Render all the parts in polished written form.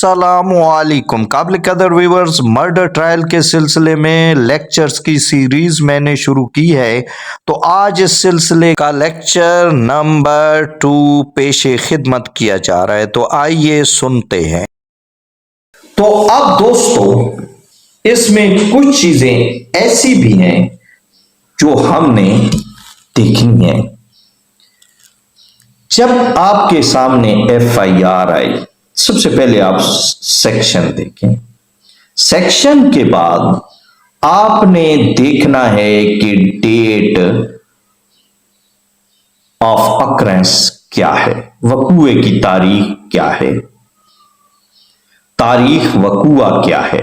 अस्सलामुअलैकुम काबिल कदर व्यूअर्स, मर्डर ट्रायल के सिलसिले में लेक्चर्स की सीरीज मैंने शुरू की है। तो आज इस सिलसिले का लेक्चर नंबर 2 पेशे खिदमत किया जा रहा है। तो आइए सुनते हैं। तो अब दोस्तों, इसमें कुछ चीजें ऐसी भी हैं जो हमने देखनी है। जब आपके सामने FIR आई, सबसे पहले आप सेक्शन देखें। सेक्शन के बाद आपने देखना है कि डेट ऑफ अकरेंस क्या है, वकूए की तारीख क्या है, तारीख वकूआ क्या है।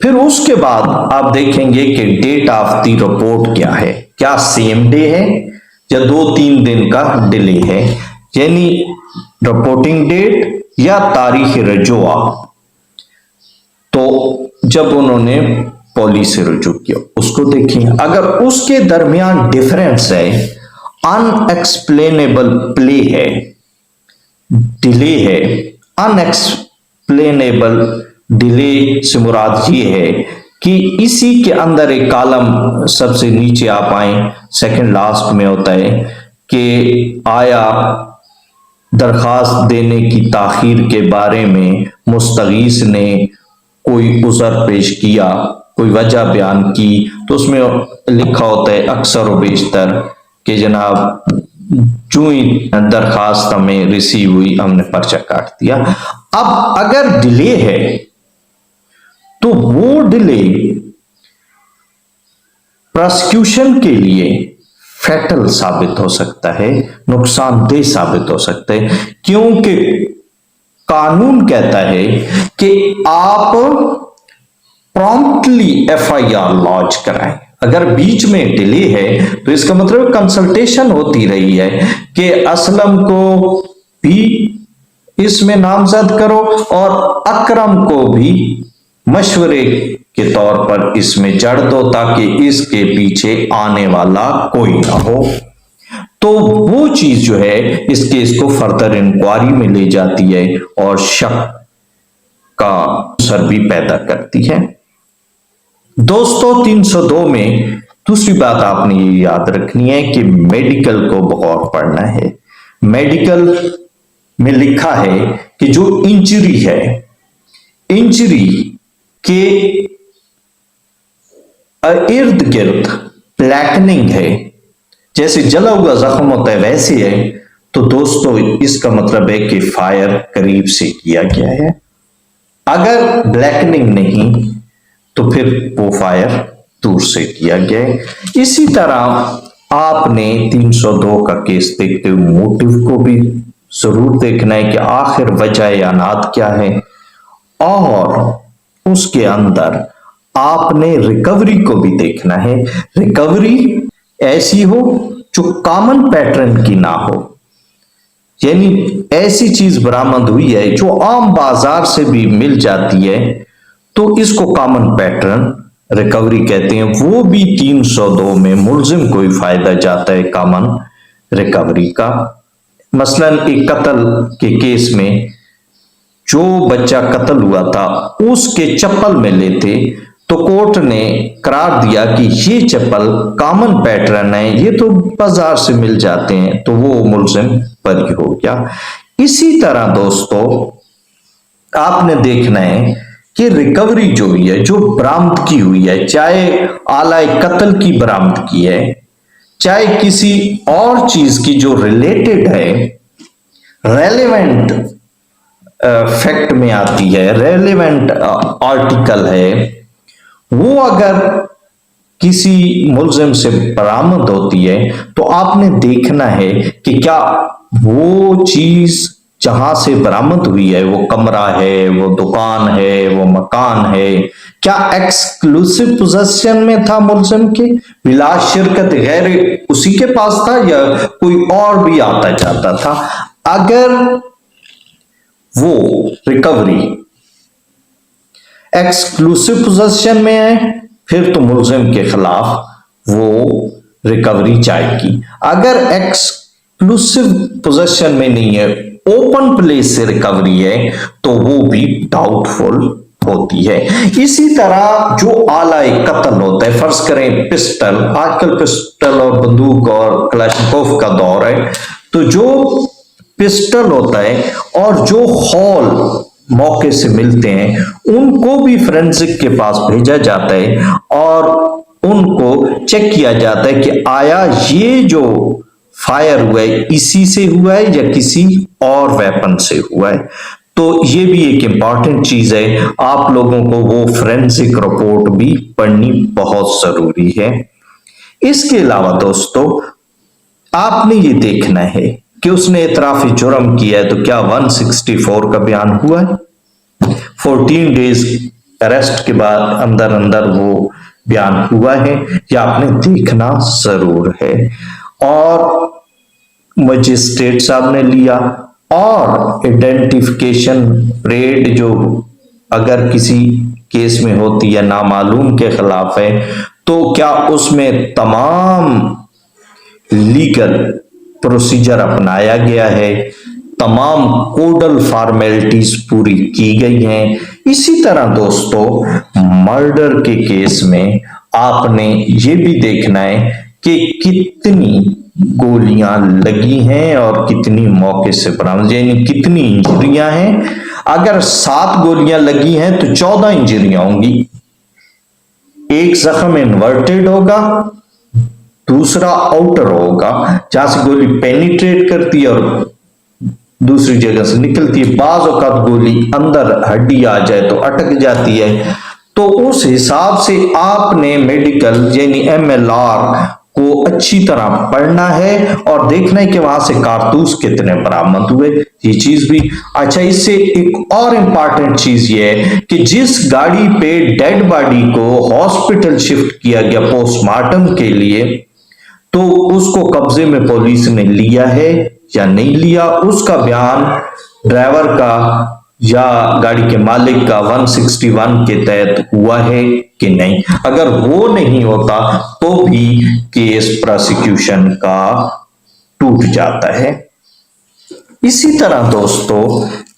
फिर उसके बाद आप देखेंगे कि डेट ऑफ द रिपोर्ट क्या है, क्या सेम डे है या 2-3 दिन का डिले है, यानी रिपोर्टिंग डेट या तारीख रजुआ। तो जब उन्होंने पुलिस से रुजू किया उसको देखिए। अगर उसके दरमियान डिफरेंस है, अनएक्सप्लेनेबल प्ले है, डिले है, अनएक्सप्लेनेबल डिले से मुराद ये है कि इसी के अंदर एक कॉलम सबसे नीचे आप आए, सेकंड लास्ट में होता है कि आया दरखास्त देने की ताखीर के बारे में मुस्तगीस ने कोई उज़र पेश किया, कोई वजह बयान की, तो उसमें लिखा होता है अक्सर व बेशतर कि जनाब जो ही दरखास्त हमें रिसीव हुई हमने पर्चा काट दिया। अब अगर डिले है तो वो डिले प्रोसिक्यूशन के लिए फैटल साबित हो सकता है, नुकसानदेह साबित हो सकता है, क्योंकि कानून कहता है कि आप प्रॉम्प्टली FIR लॉन्च कराएं। अगर बीच में डिले है तो इसका मतलब कंसल्टेशन होती रही है कि असलम को भी इसमें नामजद करो और अकरम को भी मशवरे के तौर पर इसमें जड़ दो ताकि इसके पीछे आने वाला कोई ना हो। तो वो चीज जो है इस केस को फर्दर इंक्वायरी में ले जाती है और शक का असर भी पैदा करती है। दोस्तों, 302 में दूसरी बात आपने ये याद रखनी है कि मेडिकल को बगौर पढ़ना है। मेडिकल में लिखा है कि जो इंजरी है, इंजरी के इर्द गिर्द ब्लैकनिंग है, जैसे जला हुआ जख्म होता है वैसे है, तो दोस्तों इसका मतलब है कि फायर करीब से किया गया है। अगर ब्लैकनिंग नहीं तो फिर वो फायर दूर से किया गया है। इसी तरह आपने 302 का केस देखते हुए मोटिव को भी जरूर देखना है कि आखिर वजह या नात क्या है, और उसके अंदर आपने रिकवरी को भी देखना है। रिकवरी ऐसी हो जो कॉमन पैटर्न की ना हो, यानी ऐसी चीज बरामद हुई है जो आम बाजार से भी मिल जाती है, तो इसको कॉमन पैटर्न रिकवरी कहते हैं। वो भी 302 में मुल्जिम को ही फायदा जाता है कॉमन रिकवरी का। मसलन एक कत्ल के केस में जो बच्चा कत्ल हुआ था उसके चप्पल मिले थे, तो कोर्ट ने करार दिया कि ये चप्पल कॉमन पैटर्न है, ये तो बाजार से मिल जाते हैं, तो वो मुल्जिम बरी हो गया। इसी तरह दोस्तों आपने देखना है कि रिकवरी जो हुई है, जो बरामद की हुई है, चाहे आलाए कत्ल की बरामद की है, चाहे किसी और चीज की जो रिलेटेड है, रेलेवेंट फैक्ट में आती है, रेलेवेंट आर्टिकल है, वो अगर किसी मुल्जिम से बरामद होती है तो आपने देखना है कि क्या वो चीज जहां से बरामद हुई है, वो कमरा है, वो दुकान है, वो मकान है, क्या एक्सक्लूसिव पोजेशन में था मुल्जिम के, बिला शिरकत गैर उसी के पास था, या कोई और भी आता जाता था। अगर वो रिकवरी एक्सक्लूसिव पोजेशन में है फिर तो मुल्जिम के खिलाफ वो रिकवरी जाएगी। अगर एक्सक्लूसिव पोजेशन में नहीं है, ओपन प्लेस से रिकवरी है तो वो भी डाउटफुल होती है। इसी तरह जो आला कत्ल होता है, फर्ज करें पिस्टल, आजकल पिस्टल और बंदूक और क्लैशनिकोव का दौर है, तो जो पिस्टल होता है और जो हॉल मौके से मिलते हैं उनको भी फोरेंसिक के पास भेजा जाता है और उनको चेक किया जाता है कि आया ये जो फायर हुआ है इसी से हुआ है या किसी और वेपन से हुआ है। तो ये भी एक इंपॉर्टेंट चीज है, आप लोगों को वो फोरेंसिक रिपोर्ट भी पढ़नी बहुत जरूरी है। इसके अलावा दोस्तों आपने ये देखना है कि उसने इतराफी जुर्म किया है तो क्या 164 का बयान हुआ है, 14 डेज अरेस्ट के बाद अंदर अंदर वो बयान हुआ है, या आपने देखना जरूर है। और मजिस्ट्रेट साहब ने लिया और आइडेंटिफिकेशन रेड जो अगर किसी केस में होती है नामालूम के खिलाफ है तो क्या उसमें तमाम लीगल प्रोसीजर अपनाया गया है, तमाम कोडल फॉर्मेलिटीज पूरी की गई हैं। इसी तरह दोस्तों मर्डर के केस में आपने ये भी देखना है कि कितनी गोलियां लगी हैं और कितनी मौके से बरामद, यानी कितनी इंजरियां हैं। अगर 7 गोलियां लगी हैं तो 14 इंजरियां होंगी। एक जख्म इन्वर्टेड होगा, दूसरा आउटर होगा जहां से गोली पेनिट्रेट करती है और दूसरी जगह से निकलती है। बाज औकात गोली अंदर हड्डी आ जाए तो अटक जाती है। तो उस हिसाब से आपने मेडिकल यानी MLR को अच्छी तरह पढ़ना है और देखना है कि वहां से कारतूस कितने बरामद हुए, ये चीज भी। अच्छा, इससे एक और इंपॉर्टेंट चीज ये है कि जिस गाड़ी पे डेड बॉडी को हॉस्पिटल शिफ्ट किया गया पोस्टमार्टम के लिए, तो उसको कब्जे में पुलिस ने लिया है या नहीं लिया, उसका बयान ड्राइवर का या गाड़ी के मालिक का 161 के तहत हुआ है कि नहीं। अगर वो नहीं होता तो भी केस प्रोसिक्यूशन का टूट जाता है। इसी तरह दोस्तों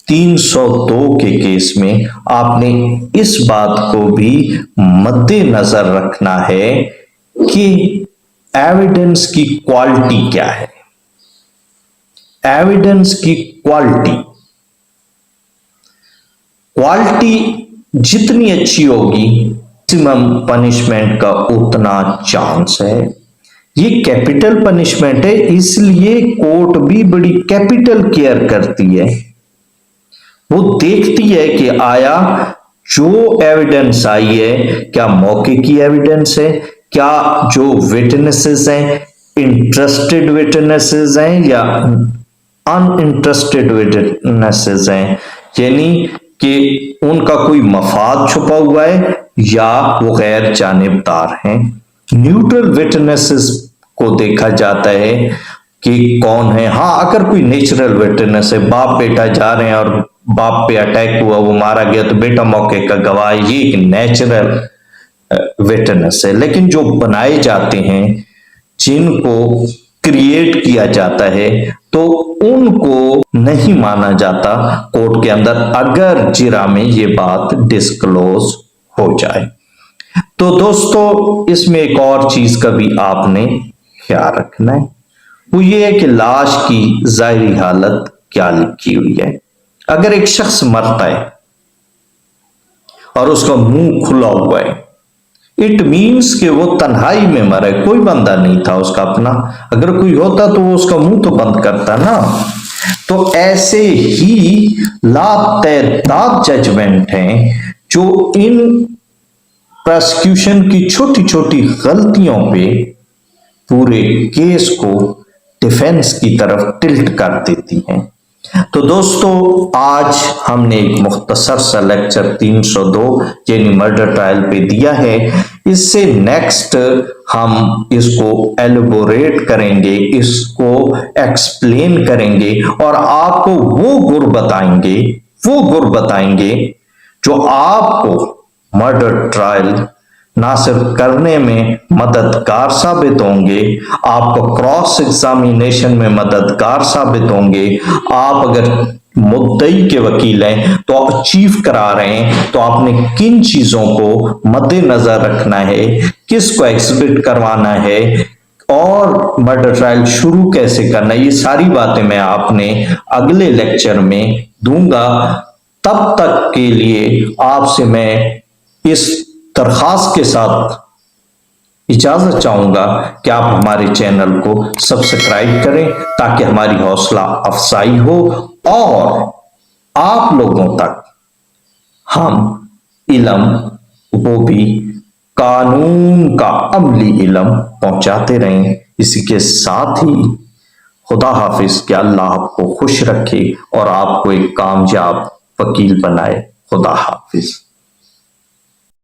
302 के केस में आपने इस बात को भी मद्देनजर रखना है कि एविडेंस की क्वालिटी क्या है। एविडेंस की क्वालिटी जितनी अच्छी होगी मैक्सिमम पनिशमेंट का उतना चांस है। ये कैपिटल पनिशमेंट है, इसलिए कोर्ट भी बड़ी कैपिटल केयर करती है। वो देखती है कि आया जो एविडेंस आई है क्या मौके की एविडेंस है, क्या जो विटनेसेस हैं इंटरेस्टेड विटनेसेस हैं या अनइंटरेस्टेड विटनेसेस हैं, यानी कि उनका कोई मफाद छुपा हुआ है या वो गैर जानिबदार हैं। न्यूट्रल विटनेसेस को देखा जाता है कि कौन है। हाँ, अगर कोई नेचुरल विटनेस है, बाप बेटा जा रहे हैं और बाप पे अटैक हुआ, वो मारा गया, तो बेटा मौके का गवाह, ये एक नेचुरल विटनेस है। लेकिन जो बनाए जाते हैं, जिनको क्रिएट किया जाता है, तो उनको नहीं माना जाता कोर्ट के अंदर अगर जिरा में ये बात डिस्क्लोज हो जाए। तो दोस्तों इसमें एक और चीज का भी आपने ख्याल रखना है, वो ये है कि लाश की जाहिरी हालत क्या लिखी हुई है। अगर एक शख्स मरता है और उसका मुंह खुला हुआ है, इट मीन्स कि वो तन्हाई में मरा है, कोई बंदा नहीं था उसका अपना। अगर कोई होता तो वो उसका मुंह तो बंद करता ना। तो ऐसे ही लातदाद जजमेंट हैं जो इन प्रोसिक्यूशन की छोटी छोटी गलतियों पे पूरे केस को डिफेंस की तरफ टिल्ट कर देती हैं। तो दोस्तों आज हमने एक मुख्तसर सा लेक्चर 302 यानी मर्डर ट्रायल पे दिया है। इससे नेक्स्ट हम इसको एलिबोरेट करेंगे, इसको एक्सप्लेन करेंगे और आपको वो गुर बताएंगे जो आपको मर्डर ट्रायल ना सिर्फ करने में मददगार साबित होंगे, आपको क्रॉस एग्जामिनेशन में मददगार साबित होंगे। आप अगर मुद्दई के वकील हैं तो अचीव करा रहे हैं, तो आपने किन चीजों को मद्देनजर रखना है, किसको एग्जिबिट करवाना है और मर्डर ट्रायल शुरू कैसे करना है, ये सारी बातें मैं आपने अगले लेक्चर में दूंगा। तब तक के लिए आपसे मैं इस दरखास्त के साथ इजाजत चाहूंगा कि आप हमारे चैनल को सब्सक्राइब करें ताकि हमारी हौसला अफजाई हो और आप लोगों तक हम इल्म, वो भी कानून का अमली इल्म पहुंचाते रहें। इसी के साथ ही खुदा हाफिज, कि अल्लाह आपको खुश रखे और आपको एक कामयाब वकील बनाए। खुदा हाफिज।